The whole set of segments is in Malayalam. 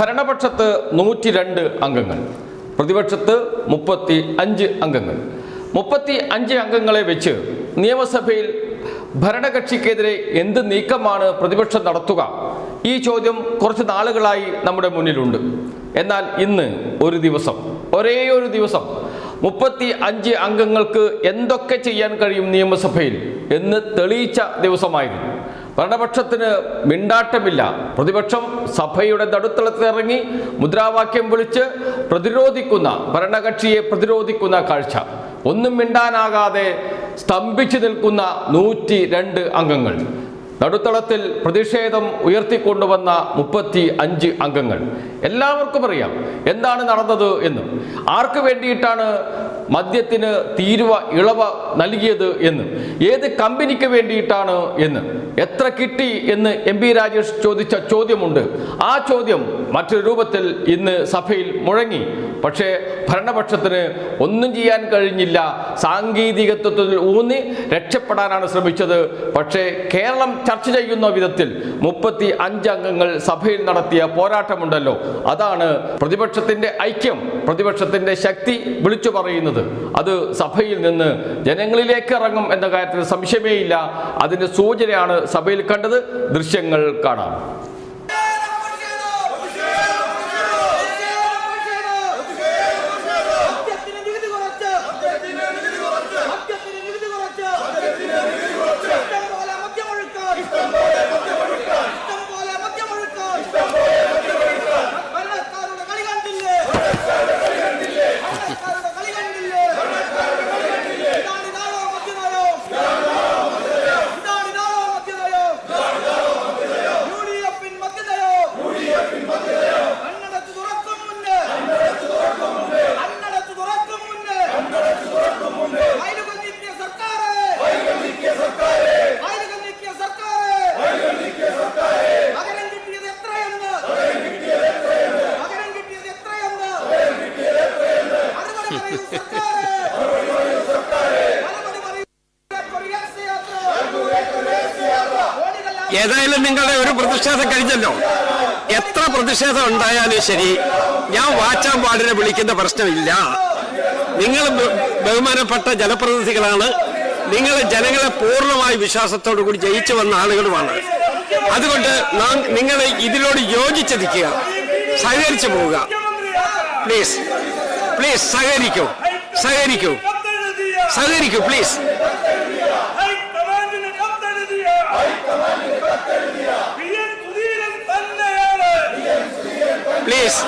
ഭരണപക്ഷത്ത് 102 അംഗങ്ങൾ, പ്രതിപക്ഷത്ത് 35 അംഗങ്ങൾ. 35 അംഗങ്ങളെ വെച്ച് നിയമസഭയിൽ ഭരണകക്ഷിക്കെതിരെ എന്ത് നീക്കമാണ് പ്രതിപക്ഷം നടത്തുക? ഈ ചോദ്യം കുറച്ച് നാളുകളായി നമ്മുടെ മുന്നിലുണ്ട്. എന്നാൽ ഇന്ന് ഒരു ദിവസം, ഒരേ ഒരു ദിവസം 35 അംഗങ്ങൾക്ക് എന്തൊക്കെ ചെയ്യാൻ കഴിയും നിയമസഭയിൽ എന്ന് തെളിയിച്ച ദിവസമായിരുന്നു. ഭരണപക്ഷത്തിന് മിണ്ടാട്ടമില്ല. പ്രതിപക്ഷം സഭയുടെ നടുത്തളത്തിലിറങ്ങി മുദ്രാവാക്യം വിളിച്ച് പ്രതിരോധിക്കുന്ന, ഭരണകക്ഷിയെ പ്രതിരോധിക്കുന്ന കാഴ്ച. ഒന്നും മിണ്ടാനാകാതെ സ്തംഭിച്ചു നിൽക്കുന്ന 102 അംഗങ്ങൾ. നടുത്തളത്തിൽ പ്രതിഷേധം ഉയർത്തിക്കൊണ്ടുവന്ന 35 അംഗങ്ങൾ. എല്ലാവർക്കും അറിയാം എന്താണ് നടന്നത് എന്ന്, ആർക്ക് വേണ്ടിയിട്ടാണ് മദ്യത്തിന് തീരുവ ഇളവ് നൽകിയത് എന്ന്, ഏത് കമ്പനിക്ക് വേണ്ടിയിട്ടാണ് എന്ന്, എത്ര കിട്ടി എന്ന് MP രാജേഷ് ചോദിച്ച ചോദ്യമുണ്ട്. ആ ചോദ്യം മറ്റൊരു രൂപത്തിൽ ഇന്ന് സഭയിൽ മുഴങ്ങി. പക്ഷേ ഭരണപക്ഷത്തിന് ഒന്നും ചെയ്യാൻ കഴിഞ്ഞില്ല. സാങ്കേതികത്വത്തിൽ ഊന്നി രക്ഷപ്പെടാനാണ് ശ്രമിച്ചത്. പക്ഷേ കേരളം ചർച്ച ചെയ്യുന്ന വിധത്തിൽ 35 അംഗങ്ങൾ സഭയിൽ നടത്തിയ പോരാട്ടമുണ്ടല്ലോ, അതാണ് പ്രതിപക്ഷത്തിന്റെ ഐക്യം, പ്രതിപക്ഷത്തിന്റെ ശക്തി വിളിച്ചു പറയുന്നത്. അത് സഭയിൽ നിന്ന് ജനങ്ങളിലേക്ക് ഇറങ്ങും എന്ന കാര്യത്തിൽ സംശയമേയില്ല. അതിന്റെ സൂചനയാണ് സഭയിൽ കണ്ടത്. ദൃശ്യങ്ങൾ കാണാം. ഏതായാലും നിങ്ങളുടെ ഒരു പ്രതിഷേധം കഴിഞ്ഞല്ലോ. എത്ര പ്രതിഷേധം ഉണ്ടായാലും ശരി, ഞാൻ വാച്ചാൻ പാടിനെ വിളിക്കുന്ന പ്രശ്നമില്ല. നിങ്ങൾ ബഹുമാനപ്പെട്ട ജനപ്രതിനിധികളാണ്. നിങ്ങൾ ജനങ്ങളെ പൂർണ്ണമായ വിശ്വാസത്തോടു കൂടി ജയിച്ചു വന്ന ആളുകളുമാണ്. അതുകൊണ്ട് നിങ്ങൾ ഇതിനോട് യോജിച്ച് നിൽക്കുക, സഹകരിച്ചു പോവുക. പ്ലീസ് പ്ലീസ് സഹകരിക്കൂ, സഹകരിക്കൂ, സഹകരിക്കൂ പ്ലീസ്. പ്ലീസ്,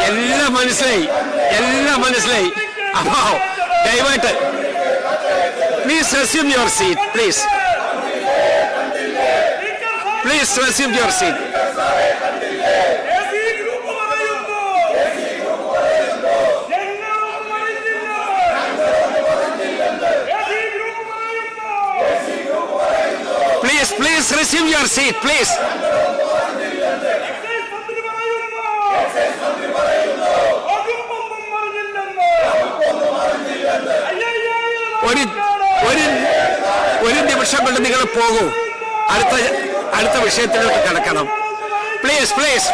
എല്ലാം മനസ്സിലായി, എല്ലാം മനസ്സിലായി. അപ്പോ ദയവായിട്ട് please resume your seat. Please please resume your seat. Please please resume your seat. Please. ഒരു നിമിഷം കൊണ്ട് നിങ്ങൾ പോകൂ. അടുത്ത വിഷയത്തിലോട്ട് കിടക്കണം. Please please.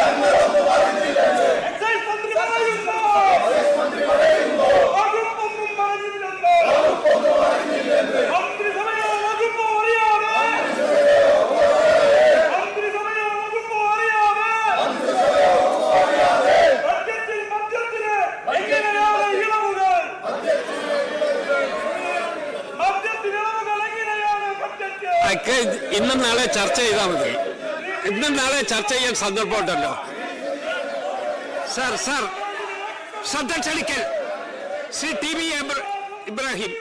ഇന്നും നാളെ ചർച്ച ചെയ്താൽ മതി. ഇന്നും നാളെ ചർച്ച ചെയ്യാൻ സന്ദർഭമുണ്ടല്ലോ. സർ ശ്രദ്ധ ക്ഷണിക്കൽ ശ്രീ TV ഇബ്രാഹിം.